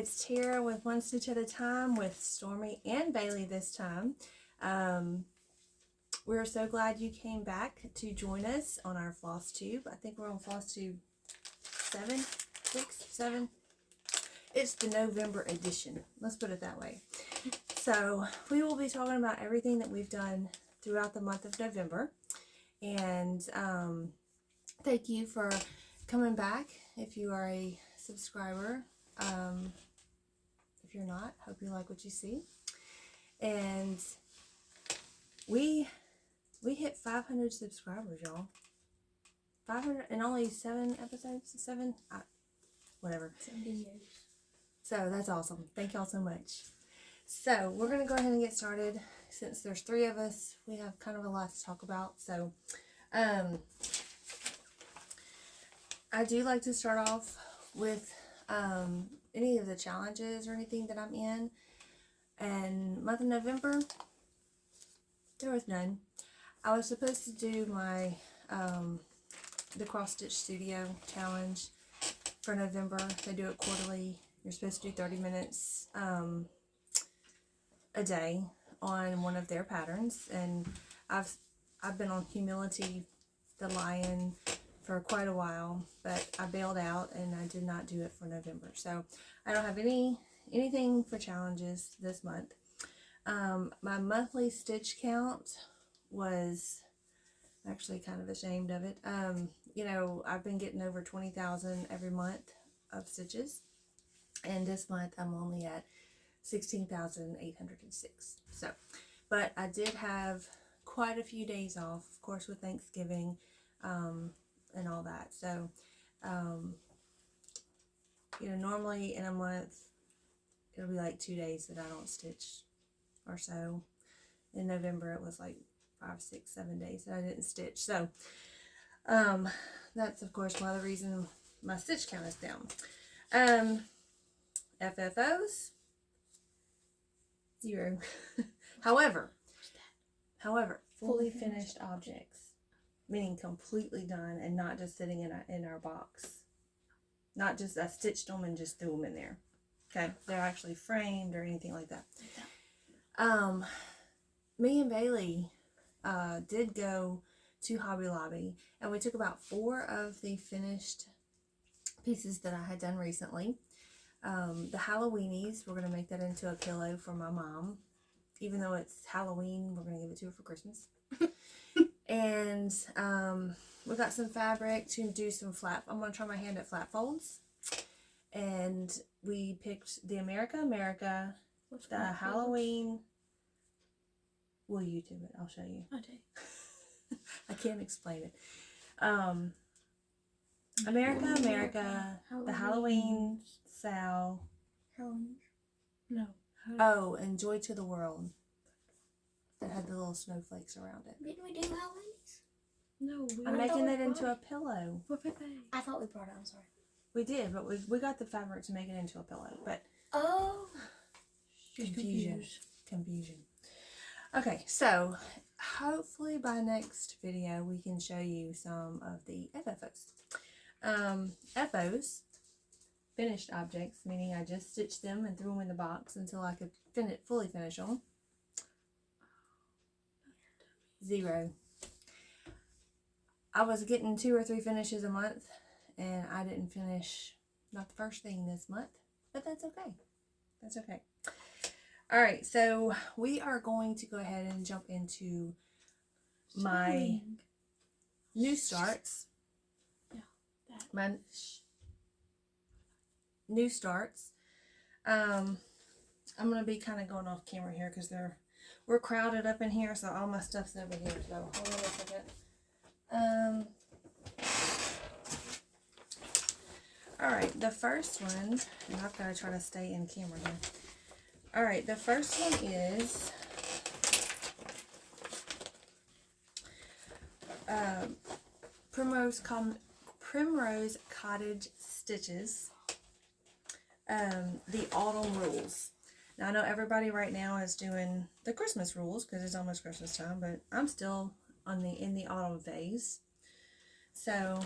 it's Tara with One Stitch at a Time with Stormy and Bailey this time. We're so glad you came back to join us on our Flosstube. I think we're on Flosstube 7, 6, 7. It's the November edition. Let's put it that way. So we will be talking about everything that we've done throughout the month of November. And thank you for coming back. If you are a subscriber, if you're not, hope you like what you see. And we hit 500 subscribers, y'all. 500 and only 7 episodes. 7, whatever. 7 videos. So that's awesome. Thank y'all so much. So we're gonna go ahead and get started. Since there's 3 of us, we have kind of a lot to talk about. So I do like to start off with any of the challenges or anything that I'm in. And month of November, there was none. I was supposed to do my the Cross Stitch Studio challenge for November. They do it quarterly. You're supposed to do 30 minutes a day on one of their patterns, and I've been on Humility the Lion for quite a while, but I bailed out and I did not do it for November. So I don't have anything for challenges this month. My monthly stitch count was actually kind of ashamed of it. You know, I've been getting over 20,000 every month of stitches, and this month I'm only at 16,806. So, but I did have quite a few days off, of course, with Thanksgiving and all that. So, you know, normally in a month it'll be like 2 days that I don't stitch or so. In November it was like 5, 6, 7 days that I didn't stitch. So that's of course one of the reasons my stitch count is down. FFOs 0. However, fully finished objects, meaning completely done and not just sitting in our box. Not just I stitched them and just threw them in there. Okay, they're actually framed or anything like that. Me and Bailey did go to Hobby Lobby, and we took about 4 of the finished pieces that I had done recently. The Halloweenies, we're going to make that into a pillow for my mom. Even though it's Halloween, we're going to give it to her for Christmas. And we got some fabric to do some I'm going to try my hand at flat folds. And we picked the America, the Halloween. We'll YouTube it. I'll show you. Okay. I can't explain it. America, the Halloween, Sal. Halloween. No. Oh, and Joy to the World. That had the little snowflakes around it. Didn't we do Halloween's? No. I'm making it into a pillow. I thought we brought it. I'm sorry. We did, but we got the fabric to make it into a pillow. But oh, confusion. Okay, so hopefully by next video we can show you some of the FFOs. FOs, finished objects, meaning I just stitched them and threw them in the box until I could fully finish them. 0. I was getting 2 or 3 finishes a month, and I didn't finish not the first thing this month, but that's okay. That's okay. Alright, so we are going to go ahead and jump into my new starts. My new starts. I'm going to be kind of going off camera here because we're crowded up in here, so all my stuff's over here. So hold on a second. Alright, the first one, and I've got to try to stay in camera here. Alright, the first one is Primrose Cottage Stitches, the Autumn Rules. Now I know everybody right now is doing the Christmas rules because it's almost Christmas time, but I'm still in the autumn phase. So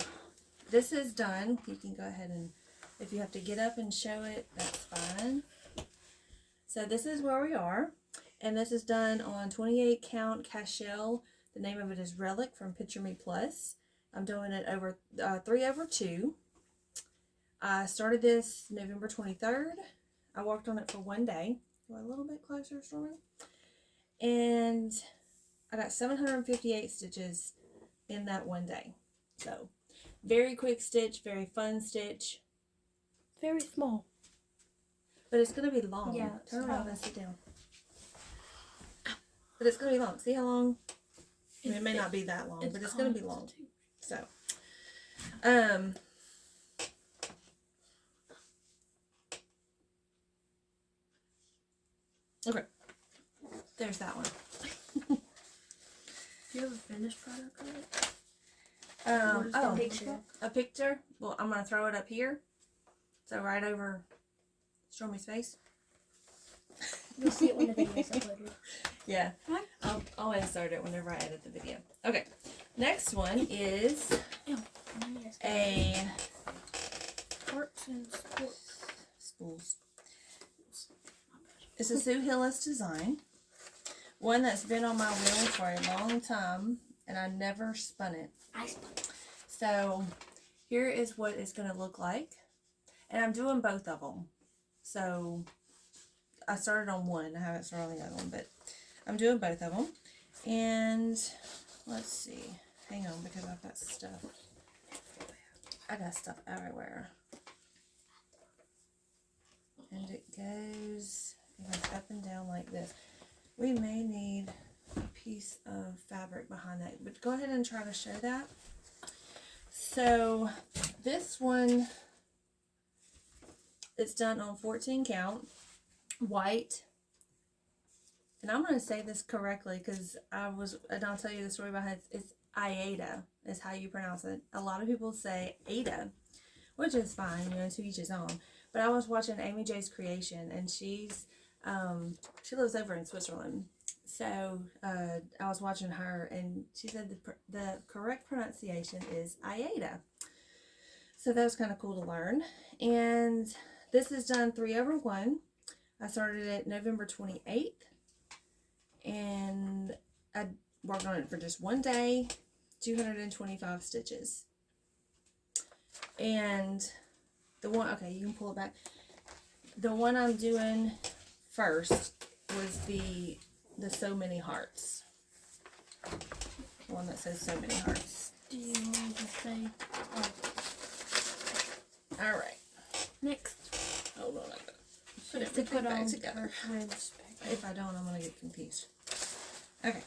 this is done. You can go ahead and If you have to get up and show it, that's fine. So this is where we are. And this is done on 28 count cashel. The name of it is Relic from Picture Me Plus. I'm doing it over 3/2. I started this November 23rd. I worked on it for 1 day. Go a little bit closer, Stormy. And I got 758 stitches in that 1 day. So, very quick stitch, very fun stitch. Very small. But it's going to be long. Yeah. Turn around and sit down. But it's going to be long. See how long? I mean, it may not be that long, but it's going to be long. So, okay. There's that one. Do you have a finished product of it? Oh, Picture. a picture? Well, I'm going to throw it up here. So, right over Stormy's face. You'll see it when the video is uploaded. Yeah. I'll insert it whenever I edit the video. Okay. Next one is a Hearts and spools. It's a Sue Hillis design. One that's been on my wheel for a long time, and I never spun it. I spun it. So, here is what it's going to look like. And I'm doing both of them. So, I started on one. I haven't started on the other one, but I'm doing both of them. And, let's see. Hang on, because I've got stuff. I got stuff everywhere. And it goes up and down like this. We may need a piece of fabric behind that, but go ahead and try to show that. So this one, it's done on 14 count, white. And I'm going to say this correctly because and I'll tell you the story behind it. It's Aida is how you pronounce it. A lot of people say Aida, which is fine, to each his own. But I was watching Amy J's Creation, and she lives over in Switzerland. So I was watching her, and she said the correct pronunciation is Aida. So that was kind of cool to learn. And this is done 3/1. I started it November 28th, and I worked on it for just 1 day, 225 stitches. And the one, okay, you can pull it back. The one I'm doing first was the So Many Hearts. The one that says So Many Hearts. Do you want to say? Alright. Next. Hold on, I gotta put To everything put back on together. her ribs. If I don't, I'm gonna get confused. Okay,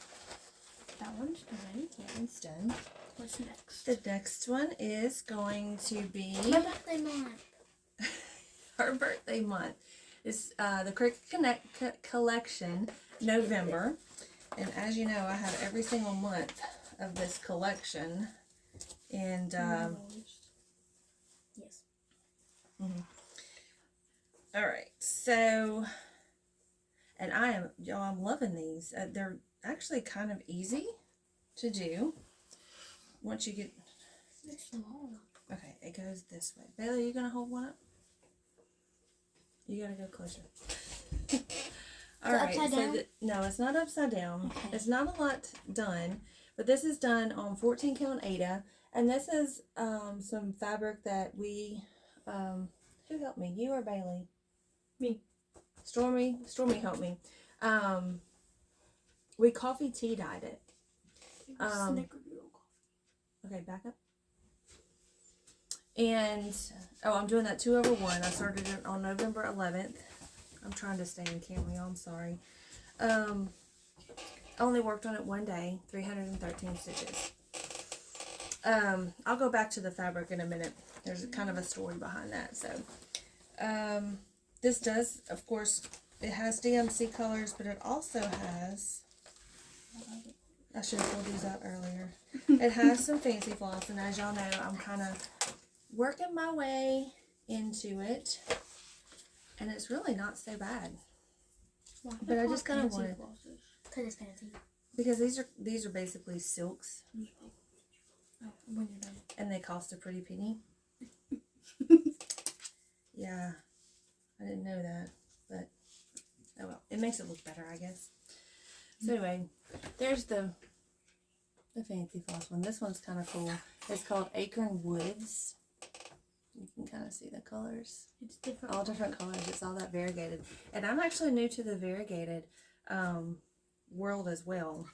That one's done. that one's done. What's next? The next one is going to be My birthday month. her birthday month. It's the Cricket Connect collection, November. And as you know, I have every single month of this collection. And Yes. alright, so, and I'm loving these. They're actually kind of easy to do once you get, They're small. okay, it goes this way. Bailey, are you going to hold one up? You got to go closer. Alright, upside down? no, it's not upside down. Okay. It's not a lot done, but this is done on 14 count Aida, and this is some fabric that we, who helped me? You or Bailey? Me. Stormy helped me. We coffee tea dyed it. Snickerdoodle. Okay, back up. And, oh, I'm doing that 2/1. I started it on November 11th. I'm trying to stay in camera, y'all. I'm sorry. I only worked on it 1 day, 313 stitches. I'll go back to the fabric in a minute. There's kind of a story behind that. So, this does, of course, it has DMC colors, but it also has, I should have pulled these out earlier. It has some fancy floss, and as y'all know, I'm kind of working my way into it, and it's really not so bad. But I just kind of wanted, Because it's fancy. because these are basically silks, Oh, when you're done. and they cost a pretty penny. Yeah, I didn't know that, but oh well. It makes it look better, I guess. So anyway, there's the fancy floss one. This one's kind of cool. It's called Acorn Woods. You can kind of see the colors. It's different. All different colors. It's all that variegated. And I'm actually new to the variegated world as well.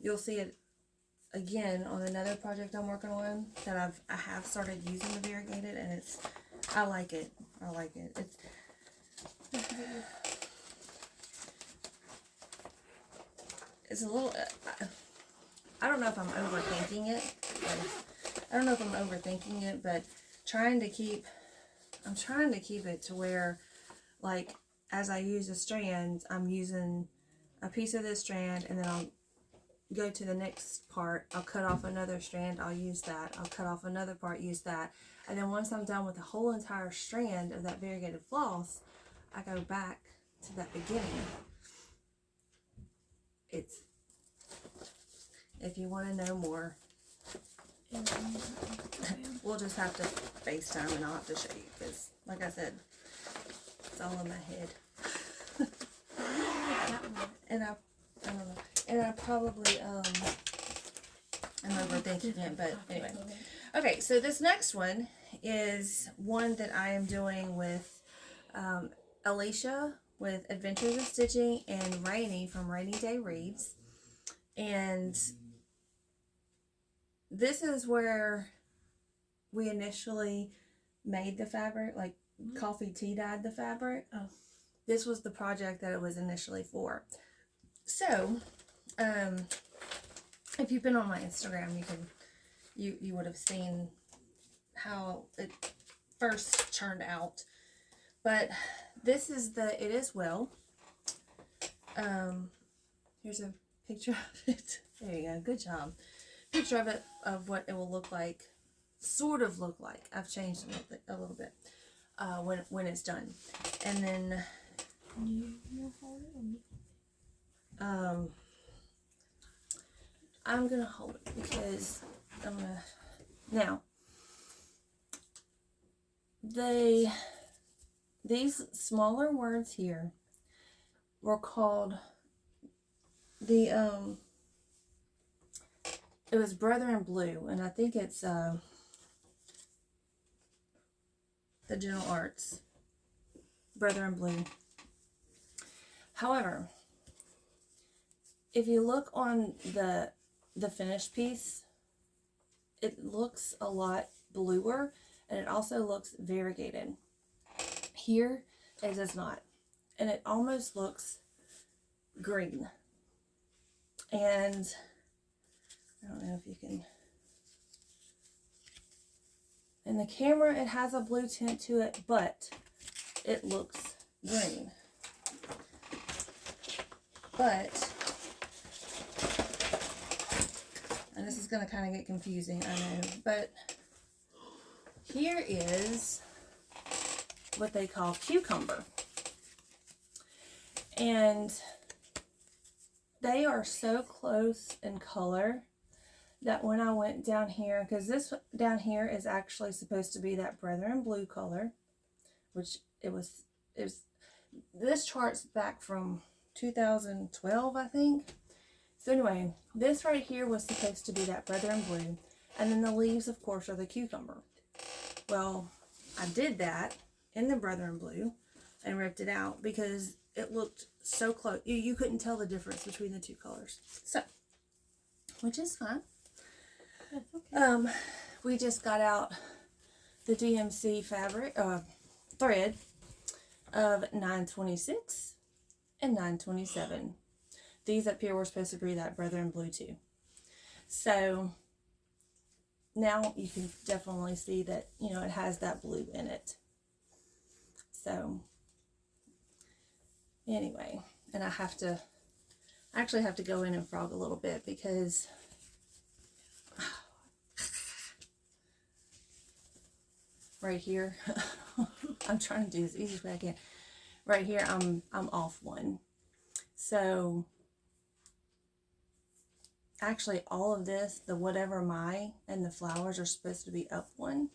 You'll see it again on another project I'm working on that I have started using the variegated, and I like it. I like it. It's a little, I don't know if I'm overthinking it. But I'm trying to keep it to where, like, as I use the strands, I'm using a piece of this strand, and then I'll go to the next part, I'll cut off another strand, I'll use that, I'll cut off another part, use that, and then once I'm done with the whole entire strand of that variegated floss, I go back to that beginning. It's, if you want to know more, we'll just have to FaceTime and I'll have to show you, because like I said, it's all in my head. And I don't know. And I probably, I'm overthinking it, but anyway. Okay, so this next one is one that I am doing with Alicia with Adventures of Stitching and Rainy from Rainy Day Reads. And this is where we initially made the fabric, like coffee tea dyed the fabric. Oh. This was the project that it was initially for. So, if you've been on my Instagram, you would have seen how it first turned out. But this is it is well. Here's a picture of it. There you go. Good job. Picture of it, of what it will look like, sort of look like. I've changed it a little bit when it's done. And then I'm gonna hold it because now these smaller words here were called it was Brother in Blue, and I think it's the Gentle Arts Brother in Blue. However, if you look on the finished piece, it looks a lot bluer, and it also looks variegated. Here, it does not, and it almost looks green. And I don't know if you can. In the camera, it has a blue tint to it, but it looks green. But, and this is going to kind of get confusing, I know, but here is what they call cucumber. And they are so close in color that when I went down here, because this down here is actually supposed to be that Brother in Blue color, which it was this chart's back from 2012, I think. So anyway, this right here was supposed to be that Brother in Blue, and then the leaves, of course, are the cucumber. Well, I did that in the Brother in Blue and ripped it out because it looked so close. You couldn't tell the difference between the two colors. So, which is fine. That's okay. We just got out the DMC fabric thread of 926 and 927. These up here were supposed to be that Brother in Blue too. So now you can definitely see that, you know, it has that blue in it. So anyway, and I actually have to go in and frog a little bit because right here, I'm trying to do this easy as I can. Right here, I'm off one. So actually all of this, the whatever my and the flowers are supposed to be up one.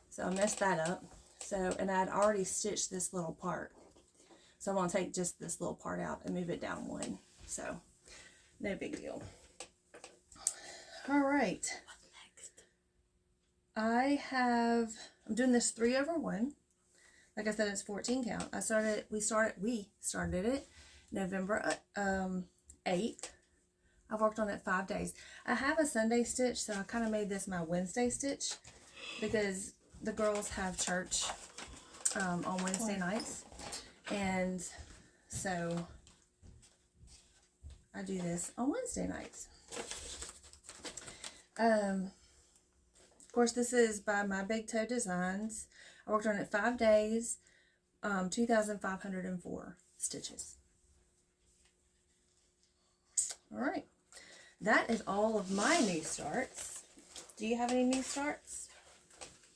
So I messed that up. So, and I'd already stitched this little part. So I'm going to take just this little part out and move it down one. So, no big deal. All right. I'm doing this 3/1. Like I said, it's 14 count. We started it November 8th. I've worked on it 5 days. I have a Sunday stitch, so I kind of made this my Wednesday stitch because the girls have church on Wednesday nights. And so I do this on Wednesday nights. Of course, this is by My Big Toe Designs. I worked on it 5 days, 2,504 stitches. All right. That is all of my new starts. Do you have any new starts?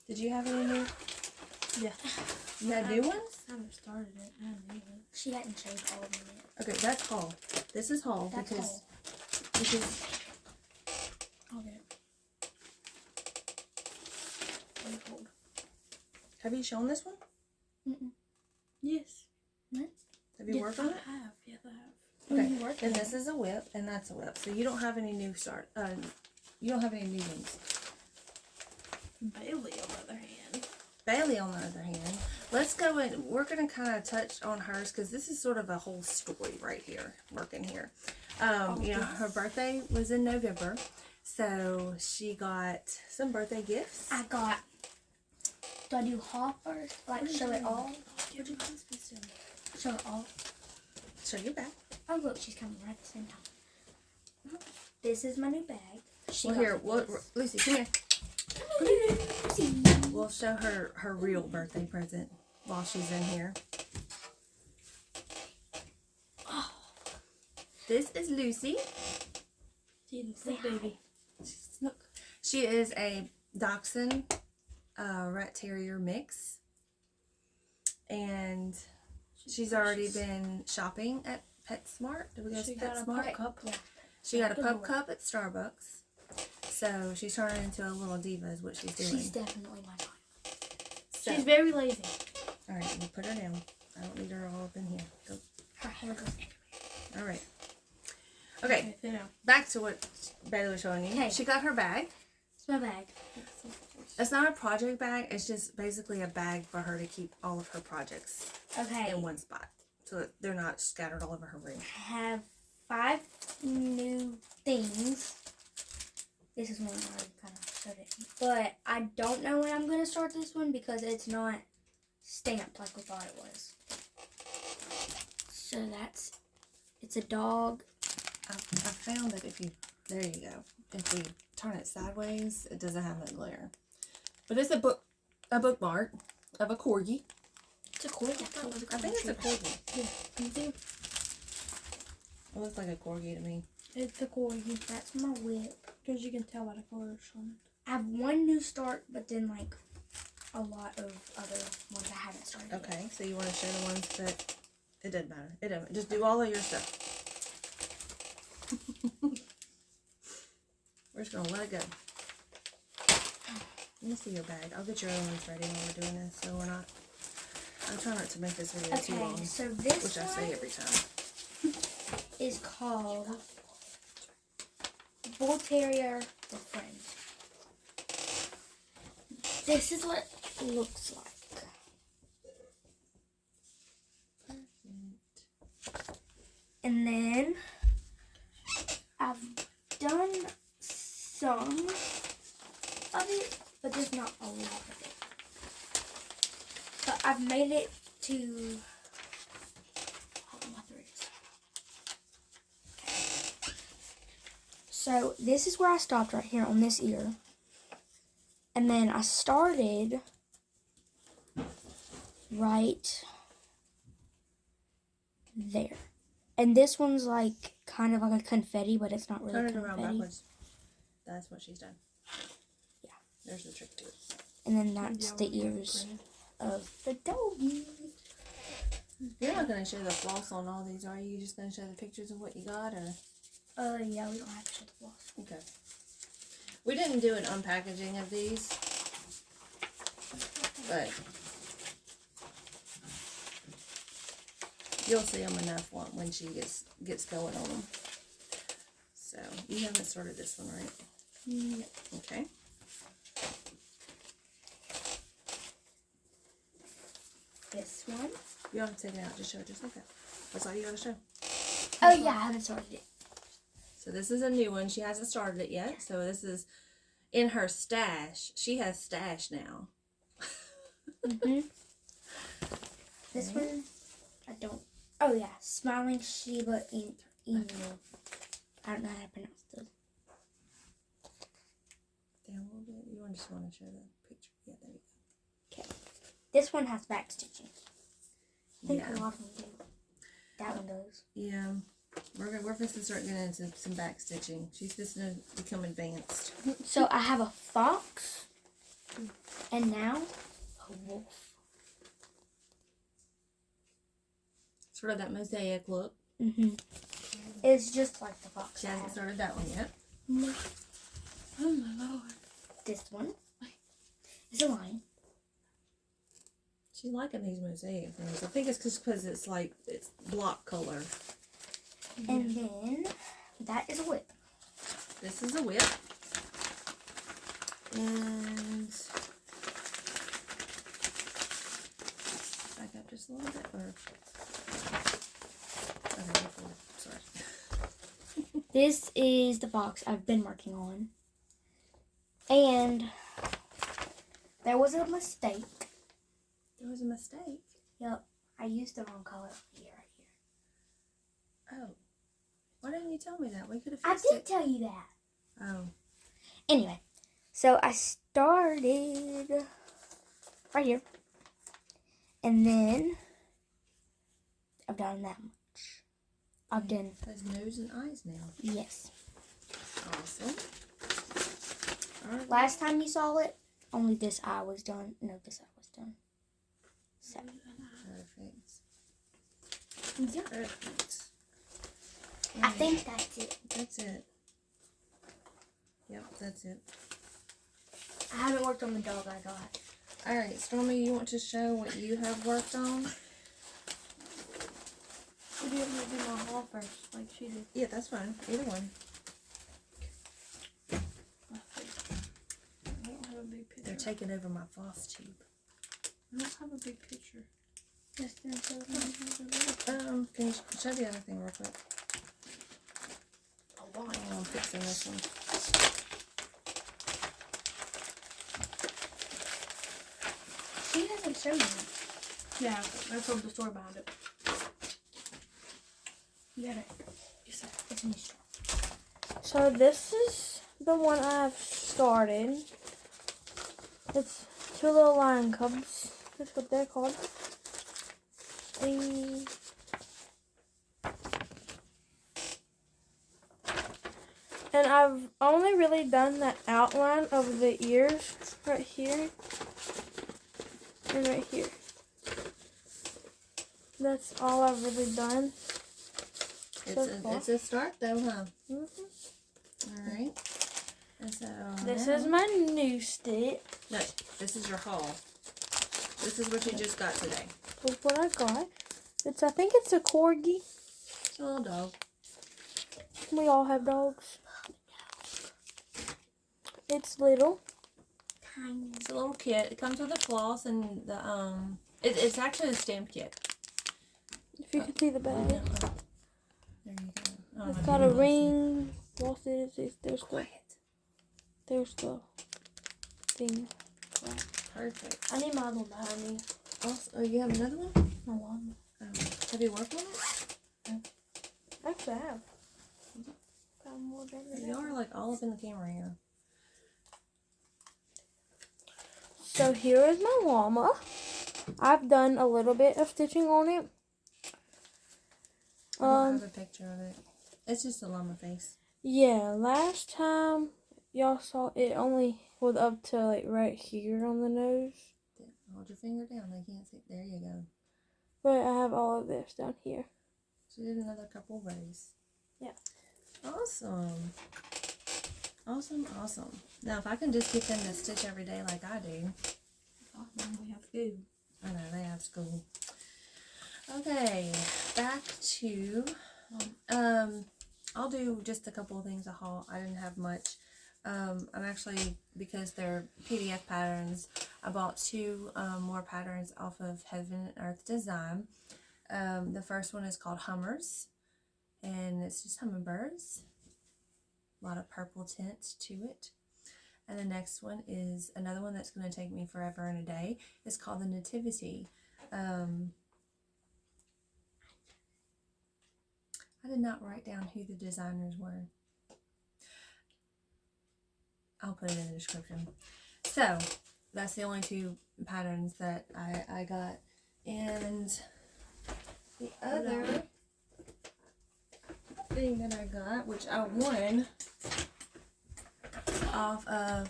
Did you have any new? Yeah. You had new ones? I haven't started it. I haven't either. She hadn't shaved all of them yet. Okay, that's haul. This is haul because Okay. Hold. have you shown this one? Yes. Have you worked on it? I have. Yes, I have. Okay. And this is a whip, and that's a whip. So you don't have any new you don't have any new ones. Bailey, on the other hand. Bailey, on the other hand, let's go in. We're going to kind of touch on hers because this is sort of a whole story right here, working here. You know, her birthday was in November, so she got some birthday gifts. I got. Do I do haul first? Like show it all? Would you please be still? Show it all. Show your back. Oh look, she's coming right at the same time. This is my new bag. Well, here, Lucy, come here. Come here, Lucy. We'll show her real birthday present while she's in here. Oh, this is Lucy. Baby. Look, she is a Dachshund Rat Terrier mix, and she's already been shopping at PetSmart. Did we go to PetSmart? Cup. Yeah. She got a pup cup at Starbucks. So she's turning into a little diva is what she's doing. She's definitely my child. So, She's very lazy. all right, we'll put her down. I don't need her all up in here. Go. Her hair goes everywhere. All right. Okay, You know. back to what Bailey was showing you. Hey. She got her bag. It's my bag. It's not a project bag. It's just basically a bag for her to keep all of her projects Okay. in one spot, so that they're not scattered all over her room. I have 5 new things. This is one I already kind of showed it. But I don't know when I'm going to start this one because it's not stamped like we thought it was. So it's a dog. I found that there you go. If we turn it sideways, it doesn't have that glare. But it's a bookmark of a corgi. It's a corgi. I thought it was a corgi. I think it's a corgi. Yeah. You think? It looks like a corgi to me. It's a corgi. That's my whip. Because you can tell by the colors on it. I have one new start, but then like a lot of other ones I haven't started. Okay, so you want to show the ones that it doesn't matter. It doesn't. Just do all of your stuff. We're just gonna let it go. Let me see your bag. I'll get your other ones ready while we're doing this, so we're not. I'm trying not to make this video too long, Okay, so this which I say one every time. is called Bull Terrier for Friends. This is what it looks like. And then I've done some of it, but just not a lot of it. But I've made it to so this is where I stopped right here on this ear. And then I started right there. And this one's like kind of like a confetti, but it's not really Turn it confetti. around backwards. That's what she's done. Yeah. There's the trick to it. And then that's the ears of the doggy. You're not going to show the floss on all these, are you? You're just going to show the pictures of what you got, or? Yeah, we don't have to show the floss. Okay. We didn't do an unpackaging of these, but you'll see them enough when she gets going on them. So, you haven't started this one, right? No. Okay. This one. You don't have to take it out. Just show it just like that. That's all you gotta show. Oh yeah, I haven't started it. So this is a new one. She hasn't started it yet. So this is in her stash. She has stash now. This one, I don't. Oh yeah, Smiling Shiba Inu. I don't know how to pronounce those. Down a little bit. You just want to show the picture. Yeah, there you go. Okay. This one has back stitching. I think Yeah. a lot of them do. That one does. Yeah. We're supposed to start getting into some back stitching. She's supposed to become advanced. So I have a fox, and now a wolf. Sort of that mosaic look. It's just like the fox. She I hasn't have. started that one yet. No. Oh my lord. This one is a lion. She's liking these mosaic things. I think it's just because it's like it's block color. And then that is a whip. This is a whip. And back up just a little bit, or okay, go forward. Sorry. This is the fox I've been working on. And there was a mistake. There was a mistake. Yep. I used the wrong color here, right here. Oh, why didn't you tell me that? We could have I fixed did it. tell you that. Oh, Anyway, so I started right here. And then I've done that much. I've done, has nose and eyes now. yes. Awesome. All right. Last time you saw it, only this eye was done. No, this eye was done. So, Perfect. yeah. Perfect. I think that's it. That's it. Yep, that's it. I haven't worked on the dog I got. All right, Stormy, you want to show what you have worked on? Or do you want me to do my haul first, like she did? Yeah, that's fine. Either one. I don't have a big picture. They're taking over my Flosstube. I don't have a big picture. Just until Can you show the other thing real quick? A lot. Oh, I'm fixing this one. she hasn't shown me. Yeah, I told the story behind it. You got it. Yes, sir. It's in the store. So this is the one I've started. It's two little lion cubs. That's what they're called. And I've only really done the outline of the ears right here and right here. That's all I've really done. It's a start though, huh? Mm-hmm. All right. And so This now- is my new stick. No, this is your haul. This is what you just got today. With what I got. I think it's a corgi. It's a little dog. We all have dogs. It's little. Tiny. It's a little kit. It comes with a floss and the it's actually a stamp kit. If you can see the bag. There you go. Oh, It's my got a goodness. ring. Flosses. Quiet. There's the thing. Perfect. I need my other one behind me. Also, oh, you have another one? My one. Have you worked on it? Actually, I have. Got more than that. You are like all up in the camera here. So here is my llama. I've done a little bit of stitching on it. I don't have a picture of it. It's just a llama face. Yeah, last time y'all saw it only was up to like right here on the nose. Hold your finger down. They can't see. There you go. But I have all of this down here. She did another couple rows. Yeah. Awesome. Awesome, awesome. Now, if I can just get them to stitch every day like I do. Oh, then we have food. I know, they have school. Okay, back to, I'll do just a couple of things a haul. I didn't have much. I'm actually, because they're PDF patterns, I bought 2 more patterns off of Heaven and Earth Design. The first one is called Hummers, and it's just hummingbirds. A lot of purple tint to it. And the next one is another one that's going to take me forever and a day. It's called the Nativity. I did not write down who the designers were. I'll put it in the description. So, that's the only 2 patterns that I got. And the other thing that I got, which I won off of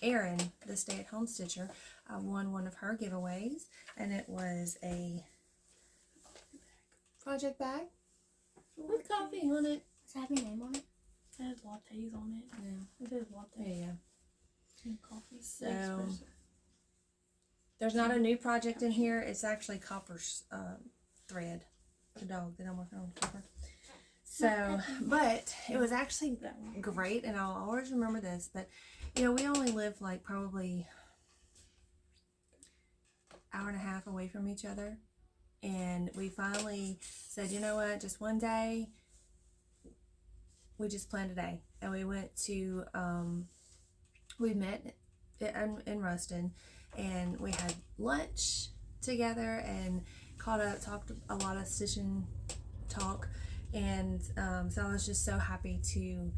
Erin, the stay-at-home stitcher, I won one of her giveaways, and it was a project bag with coffee on it. Does it have your name on it? It has lattes on it. Yeah. It says latte. There you go. And coffee. So, there's not a new project in here. It's actually Copper's thread, the dog that I'm working on, Copper. So, but it was actually great, and I'll always remember this. But, you know, we only live like probably hour and a half away from each other. And we finally said, you know what, just one day, we just planned a day. And we went to, we met in Ruston, and we had lunch together and caught up, talked a lot of stitching talk. And so I was just so happy to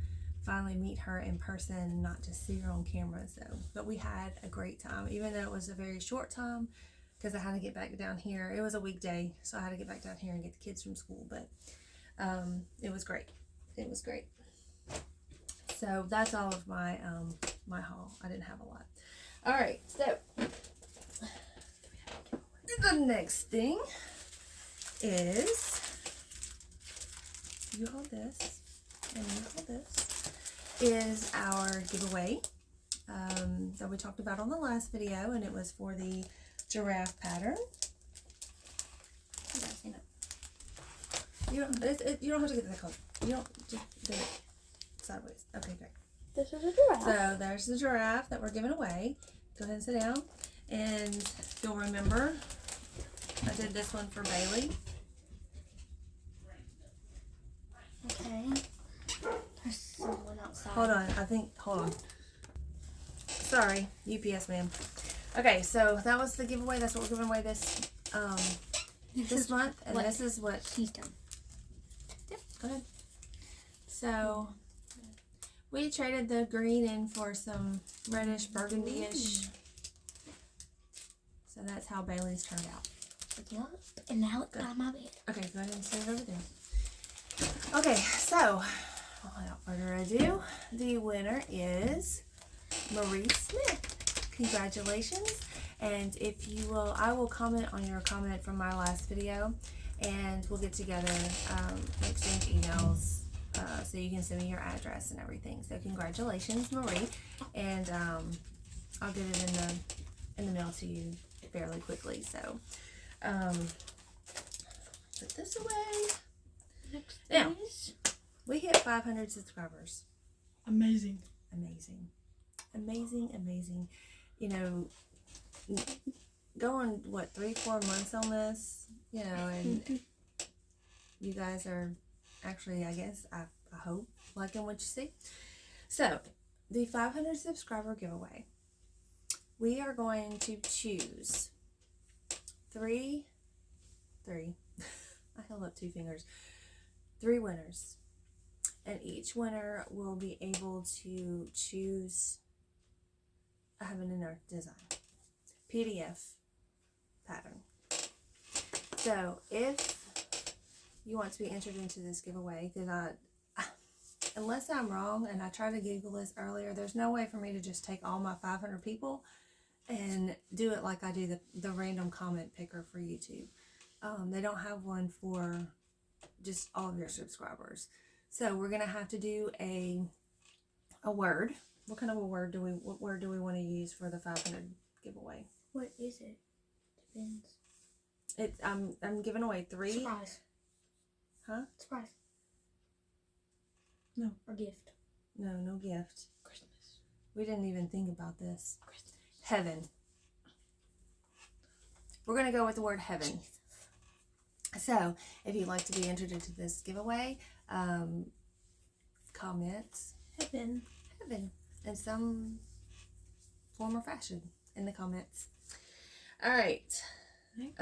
finally meet her in person, not just see her on camera. So, but we had a great time, even though it was a very short time, because I had to get back down here. It was a weekday, so I had to get back down here and get the kids from school. But it was great. It was great. So that's all of my my haul. I didn't have a lot. All right, so the next thing is, you hold this, and you hold this, is our giveaway that we talked about on the last video, and it was for the giraffe pattern. You don't have to get the color. You don't, just do it sideways. Okay, great. This is a giraffe. So there's the giraffe that we're giving away. Go ahead and sit down. And you'll remember, I did this one for Bailey. Okay. There's someone outside. Hold on. Sorry, UPS man. Okay, so that was the giveaway. That's what we're giving away this month. And this is what she's done. Yep, go ahead. So we traded the green in for some reddish burgundy-ish. So that's how Bailey's turned out. Yep. And now it's on my bed. Okay, go ahead and set it over there. Okay, so without further ado, the winner is Marie Smith. Congratulations. And if you will, I will comment on your comment from my last video, and we'll get together, exchange emails, so you can send me your address and everything. So congratulations, Marie, and I'll get it in the mail to you fairly quickly. So put this away. Next Now, is we hit 500 subscribers. amazing. Amazing. You know, going, what, 3-4 months on this, you know, and you guys are actually, I guess, I hope, liking what you see. So, the 500 subscriber giveaway, we are going to choose three, I held up 2 fingers, 3 winners. And each winner will be able to choose a Heaven and Earth design PDF pattern. So if you want to be entered into this giveaway, because unless I'm wrong, and I tried to Google this earlier, there's no way for me to just take all my 500 people and do it like I do the random comment picker for YouTube. They don't have one for just all of your subscribers. So we're gonna have to do a word. What kind of a word what word do we want to use for the 500 giveaway? What is it? Depends. I'm giving away 3. Surprise. Huh? Surprise. No. Or gift. No gift. Christmas. We didn't even think about this. Christmas. Heaven. We're going to go with the word heaven. Jesus. So, if you'd like to be entered into this giveaway, comments Heaven. heaven in some form or fashion in the comments. All right. Next.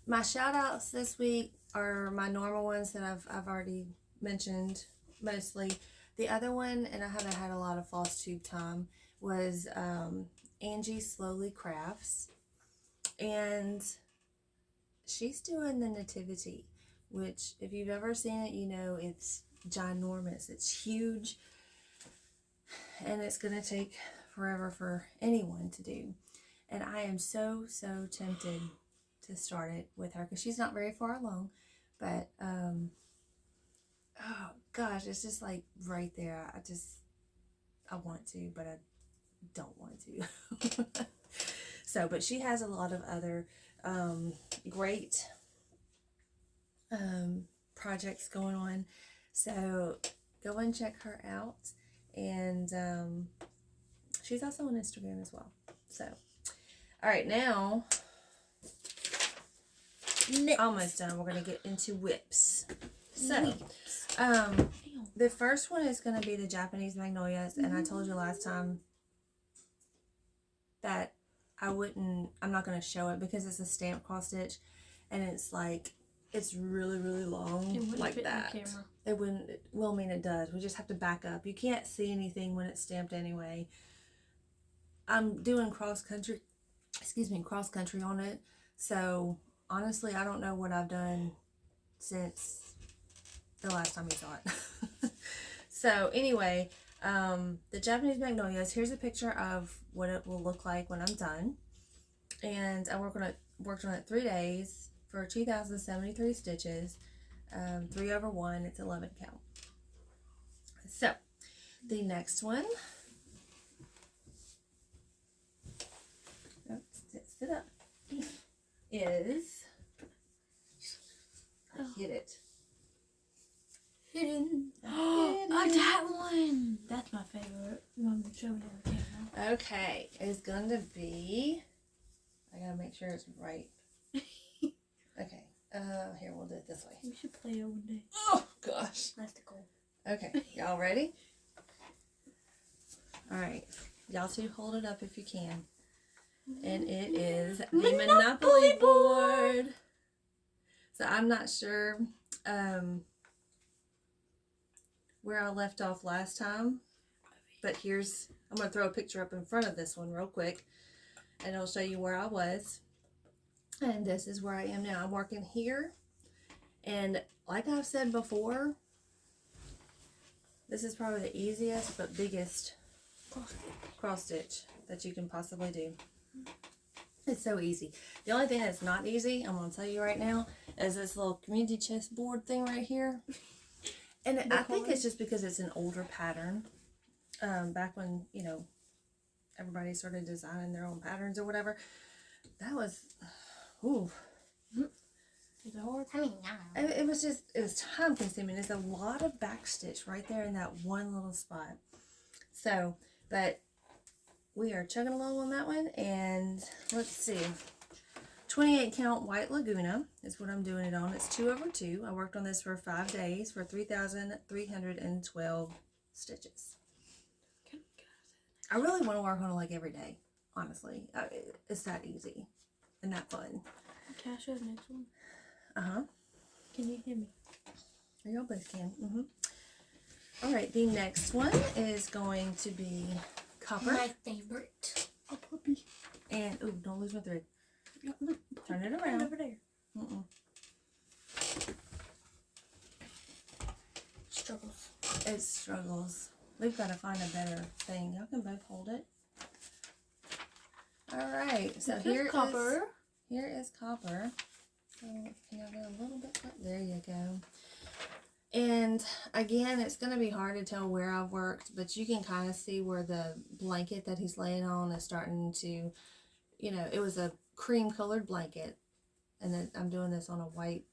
My shout outs this week are my normal ones that I've already mentioned mostly. The other one, and I haven't had a lot of Flosstube time, was Angie Slowly Crafts. And she's doing the nativity, which if you've ever seen it, you know it's ginormous. It's huge. And it's going to take forever for anyone to do. And I am so tempted to start it with her because she's not very far along. But, oh gosh, it's just like right there. I want to, but I don't want to. So, but she has a lot of other great projects going on. So go and check her out. And she's also on Instagram as well. So, all right, now almost done. We're gonna get into whips. So, the first one is gonna be the Japanese Magnolias, and I told you last time that I'm not gonna show it because it's a stamp cross stitch, and it's like it's really long, It wouldn't like fit in the that. camera. It wouldn't. Well, I mean, it does. We just have to back up. You can't see anything when it's stamped anyway. I'm doing cross country on it. So honestly, I don't know what I've done since the last time you saw it. So anyway, the Japanese Magnolias. Here's a picture of what it will look like when I'm done. And I worked on it 3 days for 2,073 stitches. 3 over 1, it's 11 count. So the next one, sit up, is, I hit it. Hidden. Oh, that one. That's my favorite. You want me to show me on the camera? Okay, it's going to be, I gotta make sure it's right. Okay, here, we'll do it this way. We should play it one day. Oh, gosh. That's the goal. Okay, y'all ready? All right, y'all two hold it up if you can. And it is the Monopoly board. So I'm not sure where I left off last time, but I'm going to throw a picture up in front of this one real quick, and it'll show you where I was. And this is where I am now. I'm working here, and like I've said before, this is probably the easiest but biggest cross stitch that you can possibly do. It's so easy. The only thing that's not easy, I'm going to tell you right now, is this little community chessboard thing right here. And I think it's just because it's an older pattern. Back when, everybody started designing their own patterns or whatever. That was, ooh. Is it hard? I mean, no. It was time consuming. There's a lot of back stitch right there in that one little spot. So, but we are chugging along on that one, and let's see. 28 count White Lugana is what I'm doing it on. It's 2 over 2. I worked on this for 5 days for 3,312 stitches. I really want to work on it like every day, honestly. It's that easy and that fun. Can I show the next one? Uh-huh. Can you hear me? Y'all both can. All right, the next one is going to be copper. My favorite. Oh, puppy. And, ooh, don't lose my thread. Yeah, look. Turn it Right around. over there. Struggles. It struggles. We've got to find a better thing. Y'all can both hold it. All right, so here is copper. Here is copper. So can y'all go a little bit? There you go. And again, it's going to be hard to tell where I've worked, but you can kind of see where the blanket that he's laying on is starting to, you know, it was a cream colored blanket, and then I'm doing this on a white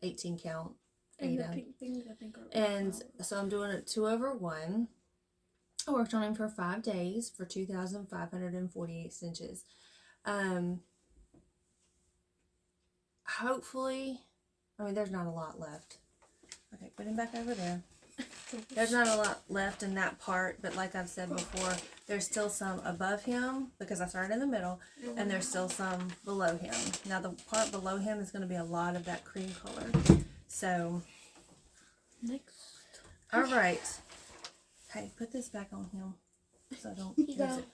18 count And the Aida. pink things I think are. And so I'm doing it 2/1. I worked on him for 5 days for 2,548 stitches. Hopefully, I mean, there's not a lot left. Okay, put him back over there. There's not a lot left in that part, but like I've said before, there's still some above him because I started in the middle, and there's still some below him. Now the part below him is going to be a lot of that cream color. So, Next. all right. Hey, put this back on him so I don't You lose go. it.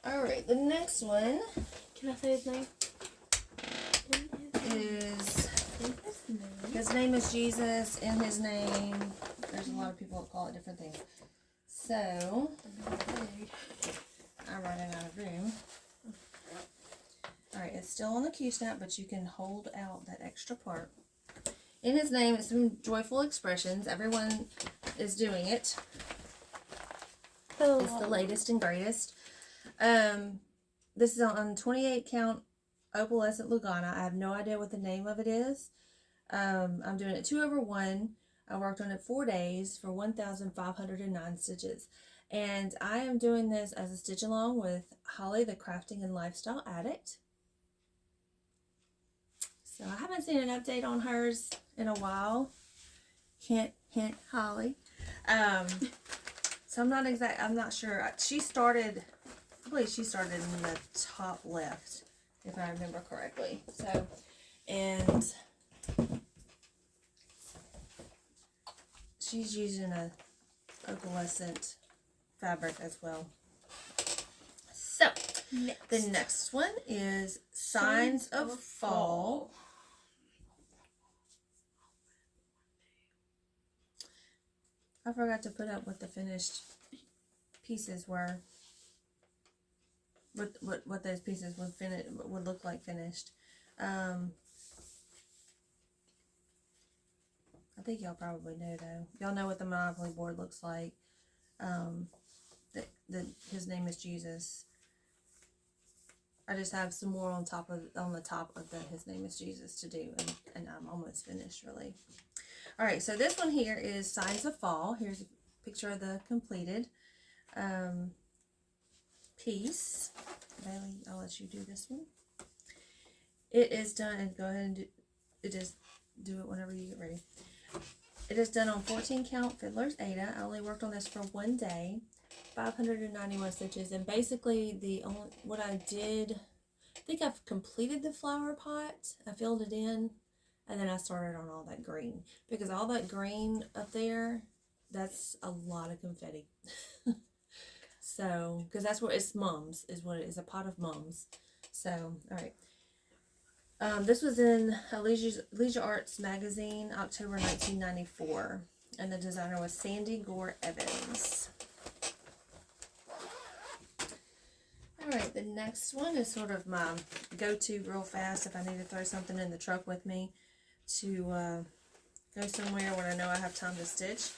All right, the next one Can I say his name? is, his name is Jesus. In his name, there's a lot of people that call it different things. So, I ran out of room. Alright, it's still on the Q-snap, but you can hold out that extra part. In his name, it's some joyful expressions. Everyone is doing it. It's the latest and greatest. This is on 28 count opalescent Lugana. I have no idea what the name of it is. I'm doing it 2/1. I worked on it 4 days for 1,509 stitches. And I am doing this as a stitch along with Holly, the crafting and lifestyle addict. So I haven't seen an update on hers in a while. Hint, hint, Holly. So I'm not sure. She started, I believe she started in the top left, if I remember correctly. So, and she's using a opalescent fabric as well. So, the next one is Signs of Fall. I forgot to put up what the finished pieces were. What those pieces would look like finished. I think y'all probably know though. Y'all know what the Monopoly board looks like. His name is Jesus. I just have some more on the top of the His name is Jesus to do, and I'm almost finished really. All right, so this one here is Signs of Fall. Here's a picture of the completed piece. Bailey, I'll let you do this one. It is done, and go ahead and do it whenever you get ready. It is done on 14 count Fiddler's Aida. I only worked on this for 1 day, 591 stitches, and basically what I did, I think I've completed the flower pot. I filled it in, and then I started on all that green, because all that green up there, that's a lot of confetti. So, because that's what it's mums, is what it is, a pot of mums. So, all right. This was in Leisure Arts magazine, October 1994, and the designer was Sandi Gore Evans. Alright, the next one is sort of my go-to real fast if I need to throw something in the truck with me to go somewhere when I know I have time to stitch.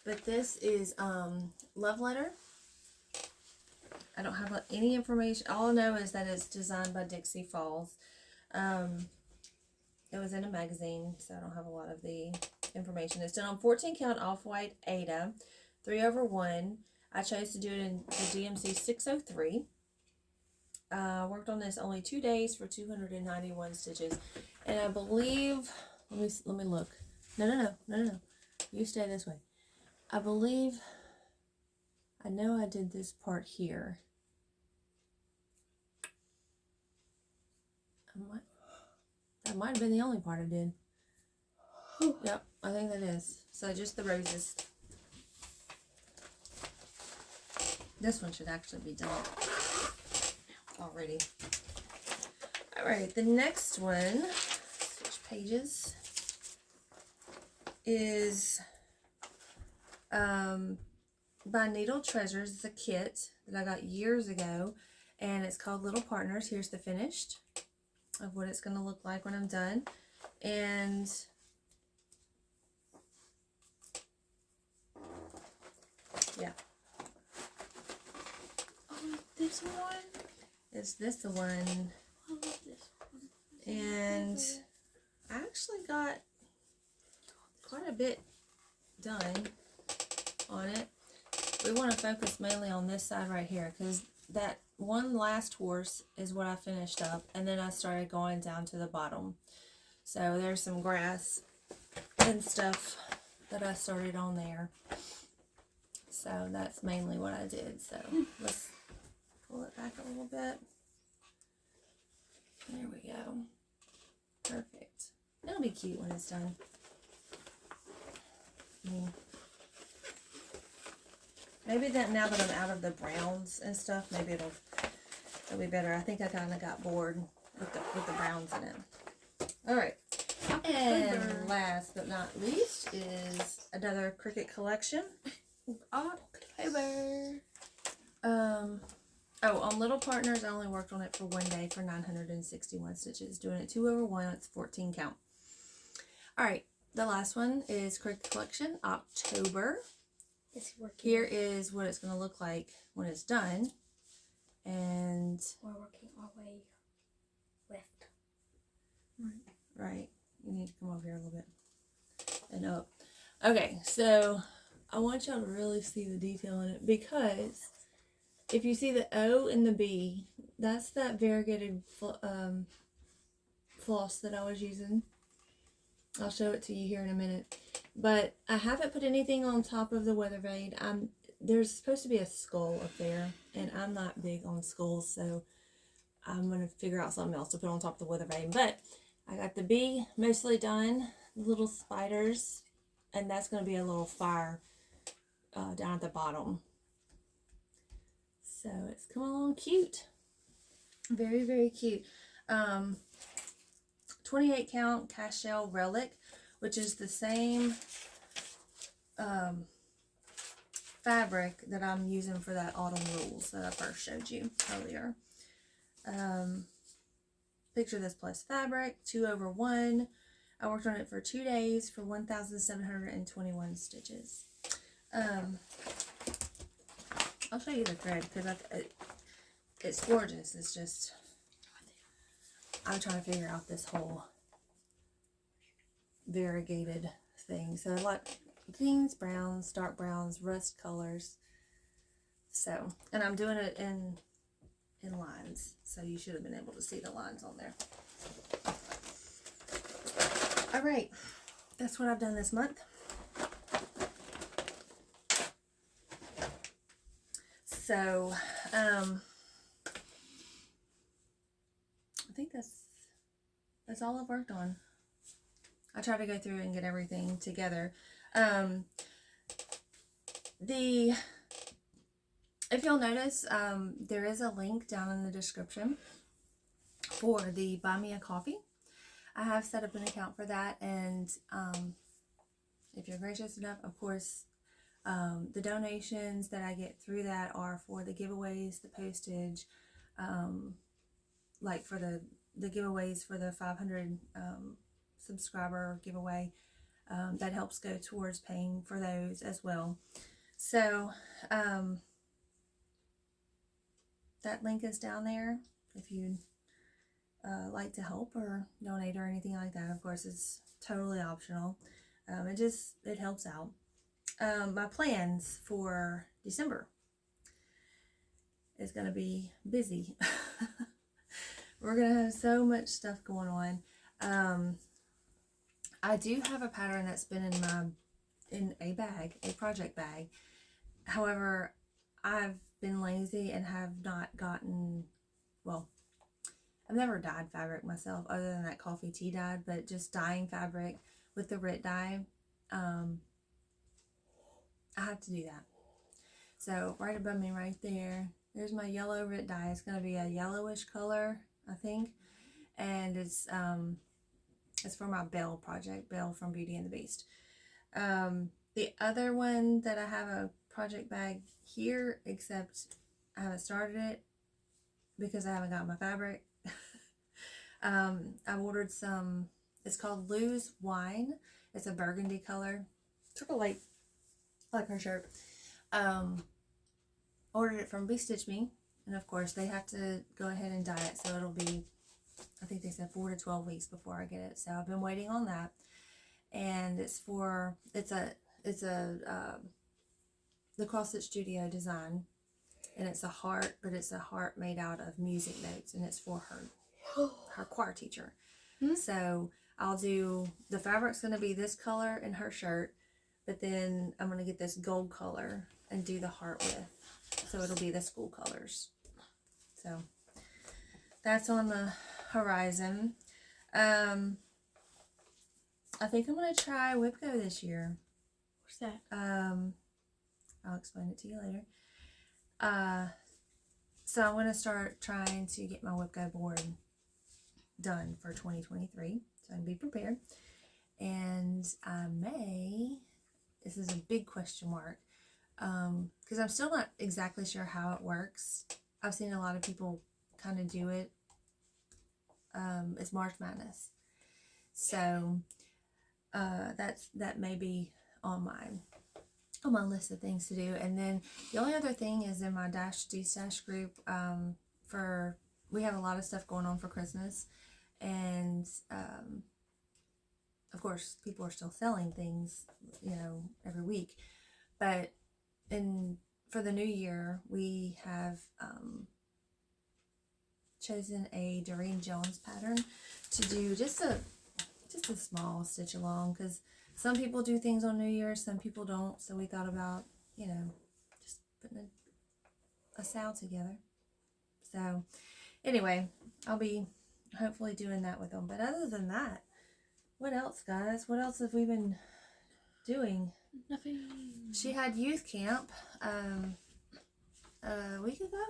But this is Love Letter. I don't have any information. All I know is that it's designed by Dixie Falls. It was in a magazine, so I don't have a lot of the information. It's done on 14 count off-white Aida, 3/1. I chose to do it in the DMC 603. Worked on this only 2 days for 291 stitches, and I believe, let me look. No. You stay this way. I know I did this part here. That might have been the only part I did. Yep, I think that is. So just the roses. This one should actually be done already. Alright, the next one, switch pages, is by Needle Treasures. It's a kit that I got years ago, and it's called Little Partners. Here's the finished of what it's going to look like when I'm done. And yeah, this one? Is this the one? I love this one. And I actually got quite a bit done on it. We want to focus mainly on this side right here because that one last horse is what I finished up, and then I started going down to the bottom. So there's some grass and stuff that I started on there. So that's mainly what I did. So let's pull it back a little bit. There we go. Perfect. It'll be cute when it's done. Maybe that now that I'm out of the browns and stuff, maybe it'll be better. I think I kind of got bored with the browns in it. All right. And last but not least is another Cricut collection. October. Oh, on Little Partners, I only worked on it for one day for 961 stitches. Doing it 2 over 1, it's 14 count. Alright, the last one is Cricut Collection, October. It's working. Here is what it's going to look like when it's done. And We're working our way left. right, you need to come over here a little bit and up. Okay, so I want y'all to really see the detail in it because if you see the O and the B, that's that variegated floss that I was using. I'll show it to you here in a minute. But I haven't put anything on top of the weather vane. There's supposed to be a skull up there, and I'm not big on skulls, so I'm going to figure out something else to put on top of the weather vane. But I got the B mostly done, little spiders, and that's going to be a little fire down at the bottom. So it's coming along cute. Very, very cute. 28 count cast shell relic, which is the same fabric that I'm using for that autumn rules that I first showed you earlier. Picture this plus fabric, 2 over 1. I worked on it for 2 days for 1,721 stitches. I'll show you the thread because it's gorgeous. It's just, I'm trying to figure out this whole variegated thing. So like greens, browns, dark browns, rust colors. So, and I'm doing it in lines. So you should have been able to see the lines on there. All right, that's what I've done this month. So, I think that's all I've worked on. I try to go through and get everything together. If you'll notice, there is a link down in the description for the Buy Me a Coffee. I have set up an account for that, and if you're gracious enough, of course, the donations that I get through that are for the giveaways, the postage, like for the giveaways for the 500 subscriber giveaway. That helps go towards paying for those as well. So that link is down there if you'd like to help or donate or anything like that. Of course, it's totally optional. It helps out. My plans for December is going to be busy. We're going to have so much stuff going on. I do have a pattern that's been in a project bag. However, I've been lazy and have not gotten, well, I've never dyed fabric myself other than that coffee tea dyed, but just dyeing fabric with the Rit dye, I have to do that. So right above me right there's my yellow Rit dye. It's going to be a yellowish color, I think, and it's for my Belle project, Belle from Beauty and the Beast. The other one that I have a project bag here, except I haven't started it because I haven't got my fabric. I ordered some, it's called Lou's Wine. It's a burgundy color. Sort of like her shirt. Ordered it from Be Stitch Me And of course, they have to go ahead and dye it, so it'll be, I think they said 4 to 12 weeks before I get it. So I've been waiting on that. And it's the Cross Stitch Studio design, and it's a heart, but it's a heart made out of music notes, and it's for her choir teacher. So I'll do, the fabric's going to be this color in her shirt, but then I'm going to get this gold color and do the heart with, so it'll be the school colors. So that's on the horizon. I think I'm going to try Whipco this year. What's that? I'll explain it to you later. So I'm going to start trying to get my Whipco board done for 2023, so I can be prepared. And I may, this is a big question mark, because I'm still not exactly sure how it works. I've seen a lot of people kind of do it. It's March Madness, so that may be on my list of things to do. And then the only other thing is in my Dash D-Stash group, we have a lot of stuff going on for Christmas, and of course people are still selling things, every week, but for the new year we have chosen a Doreen Jones pattern to do just a small stitch along, because some people do things on New Year's, some people don't. So we thought about, just putting a sow together. So anyway, I'll be hopefully doing that with them. But other than that, what else, guys? What else have we been doing? Nothing. She had youth camp a week ago?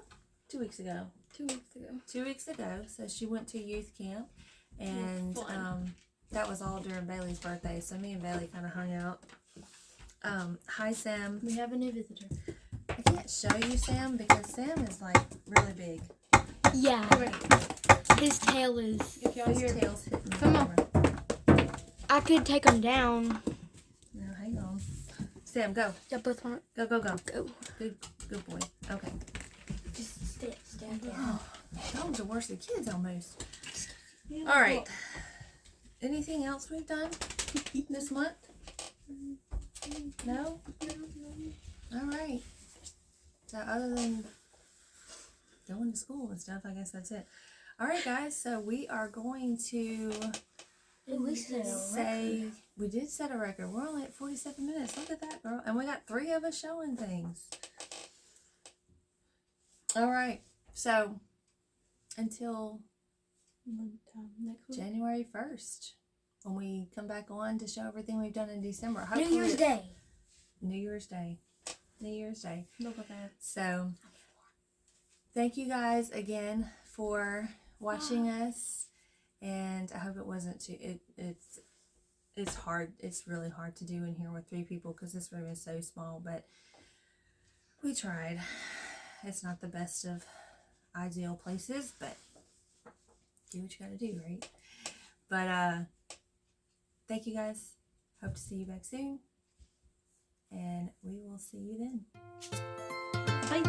2 weeks ago. 2 weeks ago. 2 weeks ago. So she went to youth camp, and that was all during Bailey's birthday. So me and Bailey kind of hung out. Hi, Sam. We have a new visitor. I can't show you Sam because Sam is like really big. Yeah. His tail is. If y'all His hear, tail's hitting the Come on. camera. I could take him down. No, hang on. Sam, go. Y'all both want Go, go, go. to go. Good boy. Okay. Just stand down. Oh, dogs are worse than kids almost. All right. Anything else we've done this month? No? All right. So other than going to school and stuff, I guess that's it. All right, guys. So we are going to we did set a record. We're only at 47 minutes. Look at that, girl. And we got 3 of us showing things. All right. So until next week. January 1st, when we come back on to show everything we've done in December. New Hopefully Year's Day. New Year's Day. New Year's Day. Look at that. So, thank you guys again for watching us, and I hope it wasn't too. It's hard. It's really hard to do in here with 3 people because this room is so small, but we tried. It's not the best of ideal places, but do what you gotta do, right? But thank you guys. Hope to see you back soon, and we will see you then. Bye.